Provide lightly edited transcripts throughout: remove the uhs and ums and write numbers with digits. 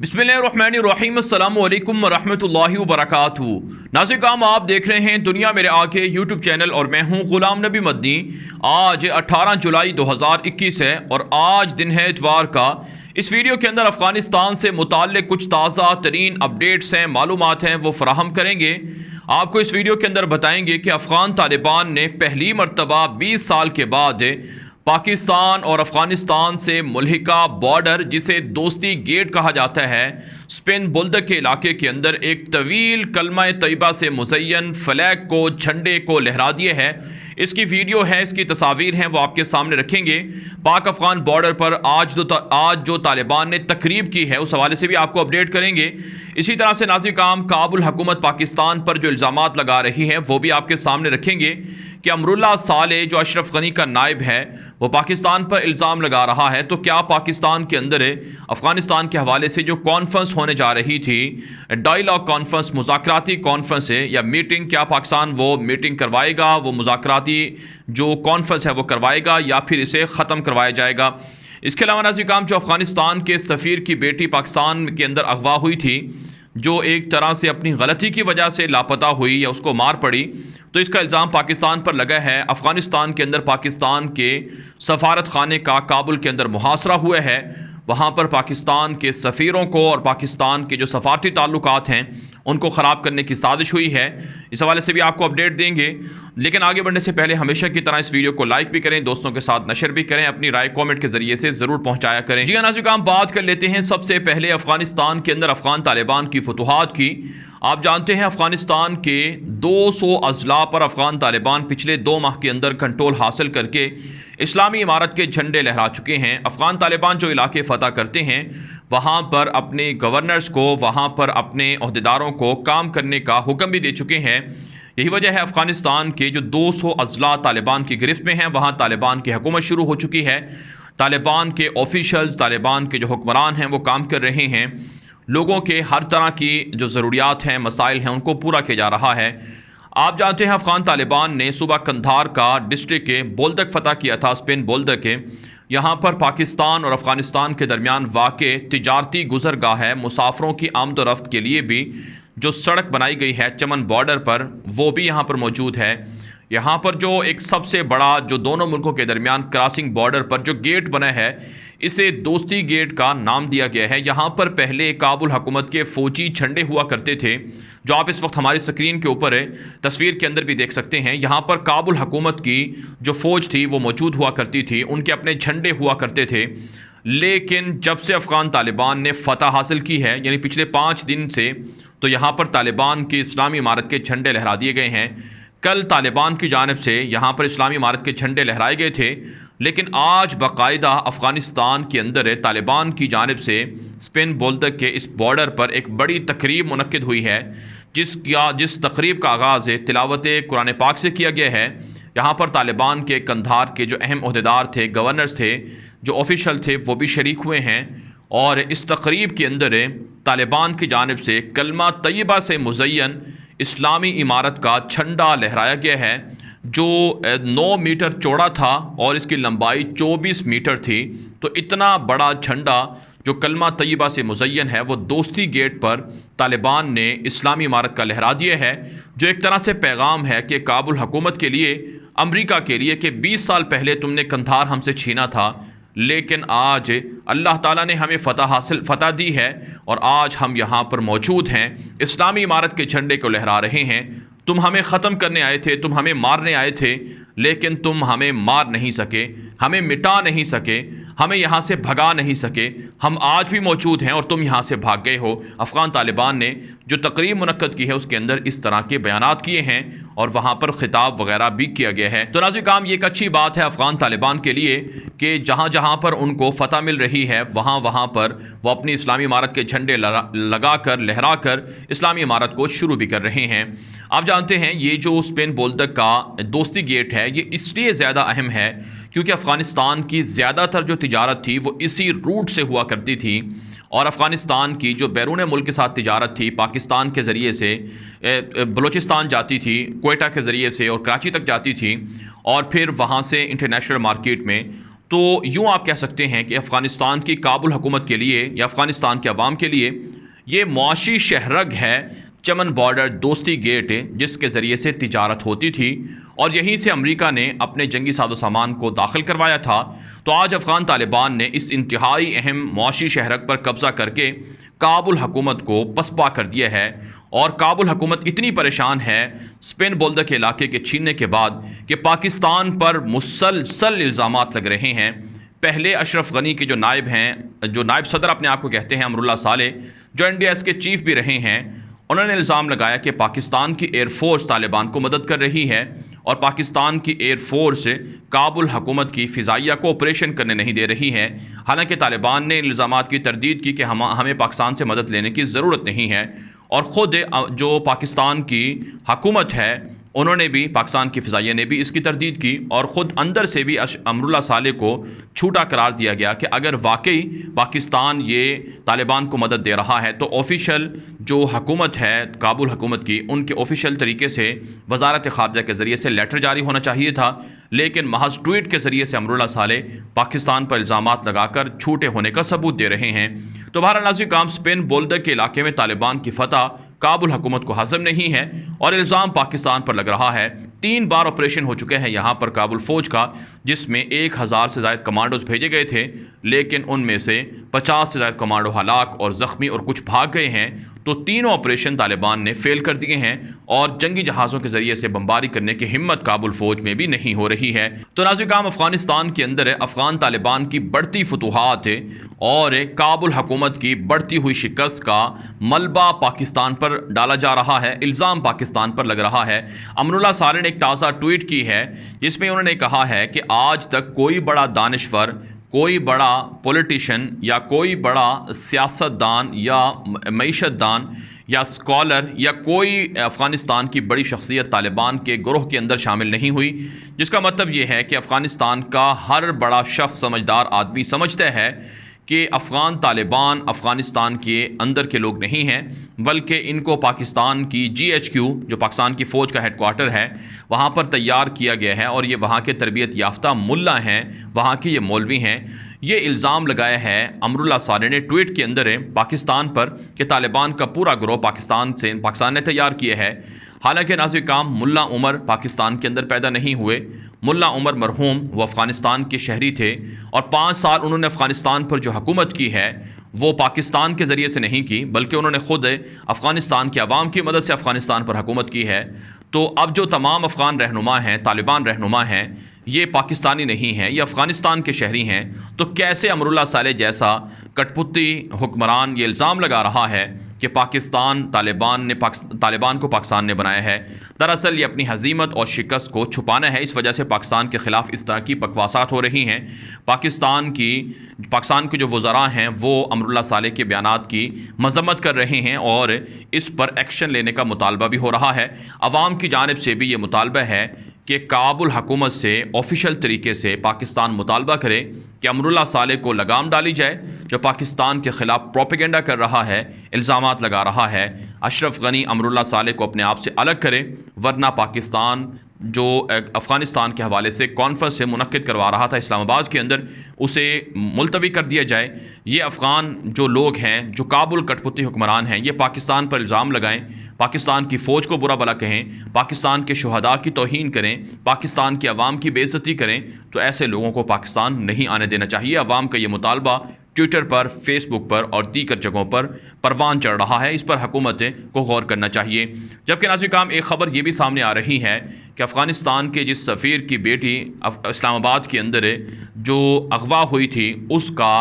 बिस्मिल्लाहिर्रहमानिर्रहीम अस्सलामु अलैकुम वरहमतुल्लाहि वबरकातुहू। नाज़रीन, आप देख रहे हैं दुनिया मेरे आगे यूट्यूब चैनल और मैं हूं ग़ुलाम नबी मदनी। आज 18 जुलाई 2021 है और आज दिन है इतवार का। इस वीडियो के अंदर अफ़गानिस्तान से मुताल्लिक़ कुछ ताज़ा तरीन अपडेट्स हैं, मालूमात हैं, वो फ़राहम करेंगे। आपको इस वीडियो के अंदर बताएंगे कि अफ़गान तालिबान ने पहली मरतबा 20 साल के बाद पाकिस्तान और अफ़गानिस्तान से मुल्हिका बॉर्डर, जिसे दोस्ती गेट कहा जाता है, स्पिन बुल्दक के इलाके के अंदर एक तवील कलमा तैयबा से मुज़य्यन फ्लैग को, झंडे को लहरा दिए है। इसकी वीडियो है, इसकी तस्वीर हैं, वो आपके सामने रखेंगे। पाक अफ़गान बॉर्डर पर आज जो तालिबान ने तकरीब की है, उस हवाले से भी आपको अपडेट करेंगे। इसी तरह से नाज़रीन, काबुल हुकूमत पाकिस्तान पर जो इल्ज़ामात लगा रही है, वो भी आपके सामने रखेंगे कि अमरुल्लाह साले, जो अशरफ गनी का नायब है, वो पाकिस्तान पर इल्ज़ाम लगा रहा है। तो क्या पाकिस्तान के अंदर अफ़गानिस्तान के हवाले से जो कॉन्फ्रेंस होने जा रही थी, डायलॉग कॉन्फ्रेंस, मुज़ाकराती कॉन्फ्रेंस है या मीटिंग, क्या पाकिस्तान वो मीटिंग करवाएगा, वो मुज़ाकराती जो कॉन्फ्रेंस है वो करवाएगा या फिर इसे ख़त्म करवाया जाएगा? इसके अलावा नाज़रीन, जो अफ़गानिस्तान के सफ़ीर की बेटी पाकिस्तान के अंदर अगवा हुई थी, जो एक तरह से अपनी गलती की वजह से लापता हुई या उसको मार पड़ी, तो इसका इल्ज़ाम पाकिस्तान पर लगा है। अफ़गानिस्तान के अंदर पाकिस्तान के सफारत खाने का काबुल के अंदर मुहासरा हुआ है। वहाँ पर पाकिस्तान के सफ़ीरों को और पाकिस्तान के जो सफारती ताल्लुकात हैं, उनको ख़राब करने की साजिश हुई है। इस हवाले से भी आपको अपडेट देंगे। लेकिन आगे बढ़ने से पहले हमेशा की तरह इस वीडियो को लाइक भी करें, दोस्तों के साथ नशर भी करें, अपनी राय कमेंट के ज़रिए से ज़रूर पहुँचाया करें। जी हाँ नाज़रीन, बात कर लेते हैं सबसे पहले अफ़गानिस्तान के अंदर अफ़गान तालिबान की फतूहात की। आप जानते हैं अफ़गानिस्तान के 200 अज़ला पर अफ़गान तालिबान पिछले 2 माह के अंदर कंट्रोल हासिल करके इस्लामी इमारत के झंडे लहरा चुके हैं। अफ़गान तालिबान जो इलाके फ़तह करते हैं, वहाँ पर अपने गवर्नर्स को, वहाँ पर अपने अहदेदारों को काम करने का हुक्म भी दे चुके हैं। यही वजह है अफ़गानिस्तान के जो 200 अज़ला तालिबान की गिरफ्त में हैं, वहाँ तालिबान की हुकूमत शुरू हो चुकी है। तालिबान के ऑफिशल्स, तालिबान के जो हुक्मरान हैं, वो काम कर रहे हैं। लोगों के हर तरह की जो ज़रूरियात हैं, मसाइल हैं, उनको पूरा किया जा रहा है। आप जानते हैं अफ़गान तालिबान ने सुबह कंधार का डिस्ट्रिक्ट के बोल्दक फ़तह किया था, स्पिन बोल्दक के। यहाँ पर पाकिस्तान और अफ़गानिस्तान के दरमियान वाक़े तिजारती गुज़रगाह है। मुसाफरों की आमद और रफ्त के लिए भी जो सड़क बनाई गई है चमन बॉर्डर पर, वो भी यहाँ पर मौजूद है। यहाँ पर जो एक सबसे बड़ा जो दोनों मुल्कों के दरमियान क्रॉसिंग बॉर्डर पर जो गेट बना है, इसे दोस्ती गेट का नाम दिया गया है। यहाँ पर पहले काबुल हुकूमत के फ़ौजी झंडे हुआ करते थे, जो आप इस वक्त हमारी स्क्रीन के ऊपर तस्वीर के अंदर भी देख सकते हैं। यहाँ पर काबुल हुकूमत की जो फ़ौज थी वो मौजूद हुआ करती थी, उनके अपने झंडे हुआ करते थे। लेकिन जब से अफ़गान तालिबान ने फ़तह हासिल की है, यानी पिछले 5 दिन से, तो यहाँ पर तालिबान की इस्लामी इमारत के झंडे लहरा दिए गए हैं। कल तालिबान की जानिब से यहाँ पर इस्लामी इमारत के झंडे लहराए गए थे, लेकिन आज बाकायदा अफ़गानिस्तान के अंदर तालिबान की जानिब से स्पिन बोल्दक के इस बॉर्डर पर एक बड़ी तकरीब मुनक्किद हुई है, जिस तकरीब का आगाज़ तिलावत कुरान पाक से किया गया है। यहाँ पर तालिबान के कंधार के जो अहम ओहदेदार थे, गवर्नर्स थे, जो ऑफिशल थे, वो भी शरीक हुए हैं। और इस तकरीब के अंदर तालिबान की जानिब से कलमा तैयबा से मुज़य्यन इस्लामी इमारत का झंडा लहराया गया है, जो 9 मीटर चौड़ा था और इसकी लंबाई 24 मीटर थी। तो इतना बड़ा झंडा जो कलमा तैयबा से मुज़य्यन है, वो दोस्ती गेट पर तालिबान ने इस्लामी इमारत का लहरा दिया है, जो एक तरह से पैगाम है कि काबुल हुकूमत के लिए, अमेरिका के लिए, कि 20 साल पहले तुमने कंधार हमसे छीना था, लेकिन आज अल्लाह ताला ने हमें फ़तह दी है और आज हम यहाँ पर मौजूद हैं, इस्लामी इमारत के झंडे को लहरा रहे हैं। तुम हमें ख़त्म करने आए थे, तुम हमें मारने आए थे, लेकिन तुम हमें मार नहीं सके, हमें मिटा नहीं सके, हमें यहाँ से भगा नहीं सके। हम आज भी मौजूद हैं और तुम यहाँ से भाग गए हो। अफ़गान तालिबान ने जो तकरीब मुनक्कद की है, उसके अंदर इस तरह के बयानात किए हैं और वहाँ पर ख़िताब वगैरह भी किया गया है। तो नाज़रीन, ये एक अच्छी बात है अफ़गान तालिबान के लिए कि जहाँ जहाँ पर उनको फ़तह मिल रही है, वहाँ वहाँ पर वो अपनी इस्लामी इमारत के झंडे लगा कर, लहरा कर इस्लामी इमारत को शुरू भी कर रहे हैं। आप जानते हैं ये जो स्पिन बोल्दक का दोस्ती गेट है, ये इसलिए ज़्यादा अहम है क्योंकि अफ़गानिस्तान की ज़्यादातर जो तिजारत थी वो इसी रूट से हुआ करती थी। और अफ़गानिस्तान की जो बैरून मुल्क के साथ तिजारत थी, पाकिस्तान के ज़रिए से बलूचिस्तान जाती थी, कोयटा के ज़रिए से और कराची तक जाती थी, और फिर वहाँ से इंटरनेशनल मार्केट में। तो यूँ आप कह सकते हैं कि अफ़गानिस्तान की काबुल हुकूमत के लिए या अफ़गानिस्तान के अवाम के लिए ये मुआशी शहरग है, चमन बॉर्डर दोस्ती गेट, जिसके ज़रिए से तिजारत होती थी और यहीं से अमेरिका ने अपने जंगी साजो सामान को दाखिल करवाया था। तो आज अफ़गान तालिबान ने इस इंतहाई अहम मुआशी शहरग पर कब्ज़ा करके काबुल हुकूमत को पसपा कर दिया है और काबुल हुकूमत इतनी परेशान है स्पेन बोल्दा के इलाके के छीनने के बाद कि पाकिस्तान पर मुसलसल इल्ज़ामात लग रहे हैं। पहले अशरफ गनी के जो नायब हैं, जो नायब सदर अपने आप को कहते हैं, अमरुल्ला साले, जो NDS के चीफ भी रहे हैं, उन्होंने इल्ज़ाम लगाया कि पाकिस्तान की एयरफोर्स तालिबान को मदद कर रही है और पाकिस्तान की एयरफोर्स काबुल हुकूमत की फ़िज़ाइया को ऑपरेशन करने नहीं दे रही है। हालांकि तालिबान ने इल्ज़ामात की तरदीद की कि हमें पाकिस्तान से मदद लेने की ज़रूरत नहीं है और ख़ुद जो पाकिस्तान की हुकूमत है उन्होंने भी, पाकिस्तान की फ़िज़ाइया ने भी इसकी तरदीद की और ख़ुद अंदर से भी अमरुल्ला साले को छूटा करार दिया गया कि अगर वाकई पाकिस्तान ये तालिबान को मदद दे रहा है तो ऑफिशियल जो हुकूमत है काबुल हुकूमत की, उनके ऑफिशियल तरीके से वजारत ख़ारजा के ज़रिए से लेटर जारी होना चाहिए था, लेकिन महज ट्वीट के ज़रिए से अमरुल्ला साले पाकिस्तान पर इल्ज़ामात लगाकर छूटे होने का सबूत दे रहे हैं। तो बहरहाल नाज़रीन काम, स्पेन बोल्दा के इलाके में तालिबान की फतह काबुल हुकूमत को हज़म नहीं है और इल्ज़ाम पाकिस्तान पर लग रहा है। 3 बार ऑपरेशन हो चुके हैं यहाँ पर काबुल फ़ौज का, जिसमें 1000 से ज़ायद कमांडोज भेजे गए थे, लेकिन उनमें से 50 से ज़ायद कमांडो हलाक और ज़ख्मी और कुछ भाग गए हैं। तो तीनों ऑपरेशन तालिबान ने फेल कर दिए हैं और जंगी जहाज़ों के ज़रिए से बमबारी करने की हिम्मत काबुल फ़ौज में भी नहीं हो रही है। तो नाज़रीन काम, अफ़गानिस्तान के अंदर अफ़गान तालिबान की बढ़ती फतूहात और काबुल हुकूमत की बढ़ती हुई शिकस्त का मलबा पाकिस्तान पर डाला जा रहा है, इल्ज़ाम पाकिस्तान पर लग रहा है। अमरुल्ला साले ने एक ताज़ा ट्वीट की है जिसमें उन्होंने कहा है कि आज तक कोई बड़ा दानिश्वर, कोई बड़ा पॉलिटिशियन या कोई बड़ा सियासतदान या मईशतदान या स्कॉलर या कोई अफ़गानिस्तान की बड़ी शख्सियत तालिबान के ग्रोह के अंदर शामिल नहीं हुई, जिसका मतलब ये है कि अफ़गानिस्तान का हर बड़ा शख्स, समझदार आदमी समझता है कि अफ़गान तालिबान अफ़गानिस्तान के अंदर के लोग नहीं हैं, बल्कि इनको पाकिस्तान की GHQ, जो पाकिस्तान की फ़ौज का हेडक्वार्टर है, वहाँ पर तैयार किया गया है और ये वहाँ के तरबियत याफ्ता मुल्ला हैं, वहाँ के ये मौलवी हैं। ये इल्ज़ाम लगाया है अमरुल्ला साले ने ट्वीट के अंदर पाकिस्तान पर कि तालिबान का पूरा ग्रोह पाकिस्तान ने तैयार किया है। हालांकि नाज़रीन काम, मुल्ला उमर पाकिस्तान के अंदर पैदा नहीं हुए। मुल्ला उमर मरहूम वो अफ़गानिस्तान के शहरी थे और 5 साल उन्होंने अफ़गानिस्तान पर जो हुकूमत की है वो पाकिस्तान के ज़रिए से नहीं की, बल्कि उन्होंने ख़ुद अफ़गानिस्तान के अवाम की मदद से अफ़गानिस्तान पर हुकूमत की है। तो अब जो तमाम अफ़गान रहनुमा हैं, तालिबान रहनुमा हैं, ये पाकिस्तानी नहीं हैं, ये अफ़गानिस्तान के शहरी हैं। तो कैसे अमरुल्ला साले जैसा कठपुतली हुक्मरान ये इल्ज़ाम लगा रहा है कि तालिबान को पाकिस्तान ने बनाया है? दरअसल ये अपनी हज़ीमत और शिकस्त को छुपाना है, इस वजह से पाकिस्तान के ख़िलाफ़ इस तरह की बकवासात हो रही हैं। पाकिस्तान के जो वज़रा हैं वो अमरुल्ला साले के बयानात की मज़म्मत कर रहे हैं और इस पर एक्शन लेने का मुतालबा भी हो रहा है। अवाम की जानिब से भी ये मुतालबा है कि काबुल हुकूमत से ऑफिशियल तरीके से पाकिस्तान मुतालबा करे कि अमरुल्ला साले को लगाम डाली जाए, जो पाकिस्तान के ख़िलाफ़ प्रोपेगेंडा कर रहा है, इल्ज़ामात लगा रहा है। अशरफ गनी अमरुल्ला साले को अपने आप से अलग करे, वरना पाकिस्तान जो अफ़गानिस्तान के हवाले से कॉन्फ्रेंस से मुनक्किद करवा रहा था इस्लामाबाद के अंदर, उसे मुलतवी कर दिया जाए। ये अफ़गान जो लोग हैं, जो काबुल कठपुतली हुक्मरान हैं, ये पाकिस्तान पर इल्ज़ाम लगाएं, पाकिस्तान की फ़ौज को बुरा भला कहें, पाकिस्तान के शुहदा की तौहीन करें, पाकिस्तान की आवाम की बेइज्जती करें, तो ऐसे लोगों को पाकिस्तान नहीं आने देना चाहिए। अवाम का ये मुतालबा ट्विटर पर, फेसबुक पर और दीगर जगहों पर परवान चढ़ रहा है। इस पर हुकूमतें को गौर करना चाहिए। जबकि नाज़रीन काम, एक ख़बर ये भी सामने आ रही है कि अफ़गानिस्तान के जिस सफ़ीर की बेटी इस्लामाबाद के अंदर जो अगवा हुई थी, उसका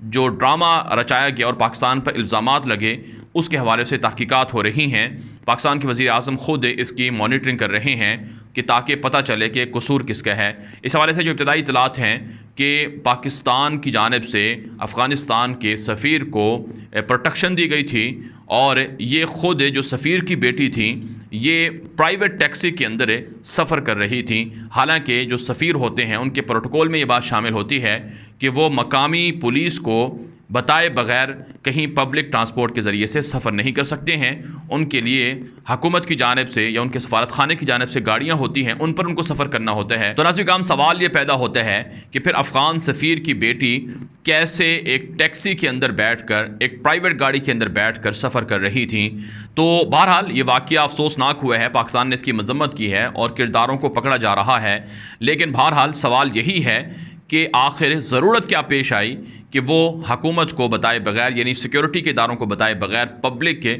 जो ड्रामा रचाया गया और पाकिस्तान पर इल्ज़ामात लगे, उसके हवाले से तहकीकात हो रही हैं। पाकिस्तान के वज़ीर आज़म ख़ुद इसकी मॉनिटरिंग कर रहे हैं कि ताकि पता चले कि कसूर किसका है। इस हवाले से जो इब्तदाई इतलात हैं कि पाकिस्तान की जानिब से अफ़गानिस्तान के सफ़ीर को प्रोटेक्शन दी गई थी और ये ख़ुद जो सफ़ीर की बेटी थी, ये प्राइवेट टैक्सी के अंदर सफ़र कर रही थी। हालांकि जो सफ़ीर होते हैं उनके प्रोटोकॉल में ये बात शामिल होती है कि वो मकामी पुलिस को बताए बगैर कहीं पब्लिक ट्रांसपोर्ट के ज़रिए से सफ़र नहीं कर सकते हैं। उनके लिए हुकूमत की जानिब से या उनके सफारत खाने की जानिब से गाड़ियाँ होती हैं, उन पर उनको सफ़र करना होता है। तो नाज़रीन काम सवाल ये पैदा होता है कि फिर अफ़गान सफ़ीर की बेटी कैसे एक टैक्सी के अंदर बैठकर, एक प्राइवेट गाड़ी के अंदर बैठकर सफ़र कर रही थी। तो बहरहाल ये वाक़या अफसोसनाक हुआ है, पाकिस्तान ने इसकी मज़म्मत की है और किरदारों को पकड़ा जा रहा है। लेकिन बहरहाल सवाल यही है कि आखिर ज़रूरत क्या पेश आई कि वो हुकूमत को बताए बगैर, यानी सिक्योरिटी के इदारों को बताए बगैर पब्लिक के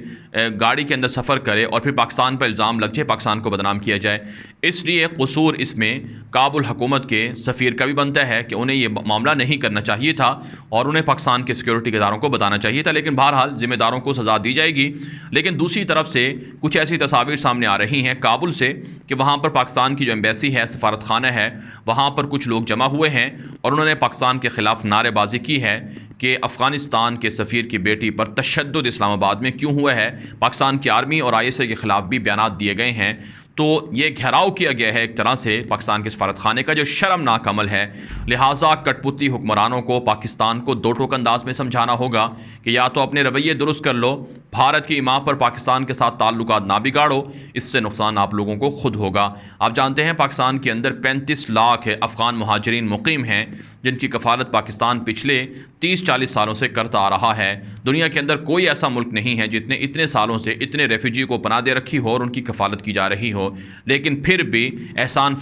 गाड़ी के अंदर सफ़र करे और फिर पाकिस्तान पर इल्ज़ाम लग जाए, पाकिस्तान को बदनाम किया जाए। इसलिए कसूर इसमें काबुल हुकूमत के सफ़ीर का भी बनता है कि उन्हें ये मामला नहीं करना चाहिए था और उन्हें पाकिस्तान के सिक्योरिटी के इदारों को बताना चाहिए था। लेकिन बहरहाल ज़िम्मेदारों को सज़ा दी जाएगी। लेकिन दूसरी तरफ से कुछ ऐसी तस्वीर सामने आ रही हैं काबुल से कि वहाँ पर पाकिस्तान की जो एम्बेसी है, सफारत खाना है, वहाँ पर कुछ लोग जमा हुए हैं और उन्होंने पाकिस्तान के ख़िलाफ़ नारेबाजी की है कि अफ़गानिस्तान के सफ़ीर की बेटी पर तशद्दुद इस्लामाबाद में क्यों हुआ है। पाकिस्तान की आर्मी और ISI के ख़िलाफ़ भी बयानात दिए गए हैं। तो ये घेराव किया गया है एक तरह से पाकिस्तान के सफारत खाने का, जो शर्मनाक अमल है। लिहाजा कठपुतली हुक्मरानों को पाकिस्तान को दो टोक अंदाज में समझाना होगा कि या तो अपने रवैये दुरुस्त कर लो, भारत की ईमा पर पाकिस्तान के साथ ताल्लुकात ना बिगाड़ो, इससे नुकसान आप लोगों को खुद होगा। आप जानते हैं पाकिस्तान के अंदर 35 लाख अफ़गान मुहाजिरीन मुकीम हैं जिनकी कफ़ालत पाकिस्तान पिछले 30-40 सालों से करता आ रहा है। दुनिया के अंदर कोई ऐसा मुल्क नहीं है जितने इतने सालों से इतने रेफ्यूजी को पनाह दे रखी हो और उनकी कफ़ालत की जा रही हो। लेकिन फिर भी एहसान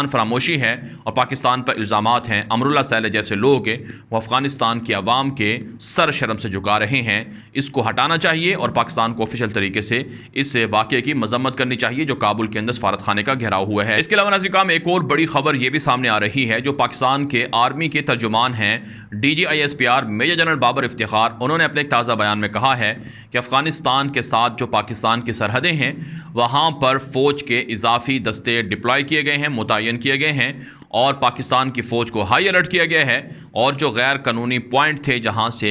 फरामोशी है और पाकिस्तान पर इल्ज़ामात हैं। अमरुल्लाह सैले जैसे लोग वो अफ़गानिस्तान की आवाम के सर शर्म से झुका रहे हैं। इसको हटाना चाहिए और पाकिस्तान को ऑफिशियल तरीके से इस वाक़े की मजम्मत करनी चाहिए जो काबुल के अंदर सफारत खाने का घेराव हुआ है। इसके अलावा नाज़रीन काम एक और बड़ी खबर ये भी सामने आ रही है, जो पाकिस्तान के आर्मी के तर्जुमान हैं DGISPR major general Babar Iftikhar, उन्होंने अपने एक ताज़ा बयान में कहा है कि अफ़गानिस्तान के साथ जो पाकिस्तान की सरहदें हैं वहाँ पर फ़ौज के इजाफी दस्ते डिप्लॉय किए गए हैं, मुतय्यन किए गए हैं और पाकिस्तान की फ़ौज को हाई अलर्ट किया गया है। और जो गैर कानूनी पॉइंट थे जहाँ से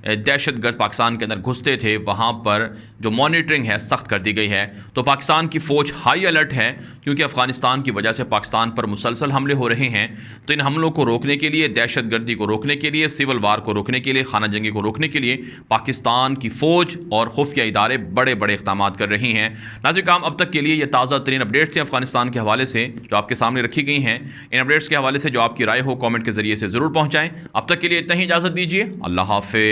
दहशतगर्द पाकिस्तान के अंदर घुसते थे, वहाँ पर जो मॉनिटरिंग है सख्त कर दी गई है। तो पाकिस्तान की फ़ौज हाई अलर्ट है क्योंकि अफ़गानिस्तान की वजह से पाकिस्तान पर मुसलसल हमले हो रहे हैं। तो इन हमलों को रोकने के लिए, दहशतगर्दी को रोकने के लिए, सिविल वार को रोकने के लिए, खाना जंगी को रोकने के लिए पाकिस्तान की फ़ौज और खुफिया इदारे बड़े बड़े इक़दाम कर रही हैं। नाज़रीन काम अब तक के लिए ये ताज़ा तरीन अपडेट्स थे अफ़गानिस्तान के हवाले से जो आपके सामने रखी गई हैं। इन अपडेट्स के हवाले से जो आपकी राय हो कमेंट के ज़रिए से ज़रूर पहुँचाएँ। अब तक के लिए इतना ही, इजाज़त दीजिए। अल्लाह हाफ़िज़।